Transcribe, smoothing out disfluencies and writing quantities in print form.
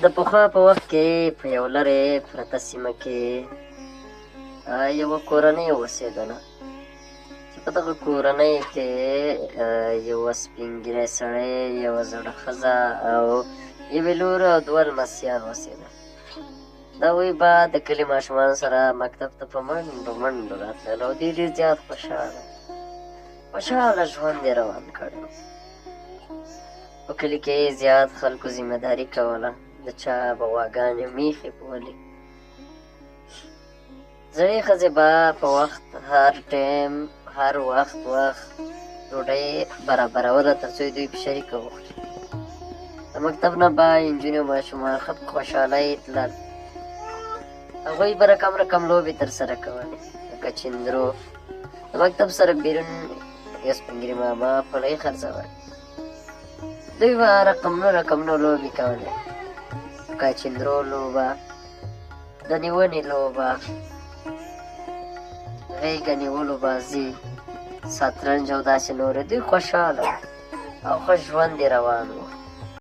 د پخوا په وخت کې په یو لرې پرته سیمه کې یوه کورنۍ اوسېدله چې په دغه کورنۍ کې یوه سپین ږیری سړی، یوه زړه ښځه او یوې لور او دوه لمسیان اوسېدل. هغوی به د کلي ماشومانو سره مکتب ته په منډو منډو راتلل او دوی ډېر زیات خوشحاله ژوند یې روان کړی و. په کلي کې زیات خلکو ذمه داري کوله، د چا به غواګانې میښې بولې. زړې ښځې به په وخت هر وخت ډوډۍ برابروله تر څو دوی په شریکه وخوري. د مکتب نه به نجونې او ماشومان ښه په خوشحالۍ تلل. هغوی به رقم لوبې ترسره کولې لکه چندرو. د مکتب سره بیرون یو سپین ږیري ماما پلۍ خرڅول. دوی به رقمونه لوبې کولې لکه چندرو لوبه، د نیونې لوبه، غېږه نیولو بازي، شطرنج او داسې نورې. دوی خوشحاله او ښه ژوند یې روان و.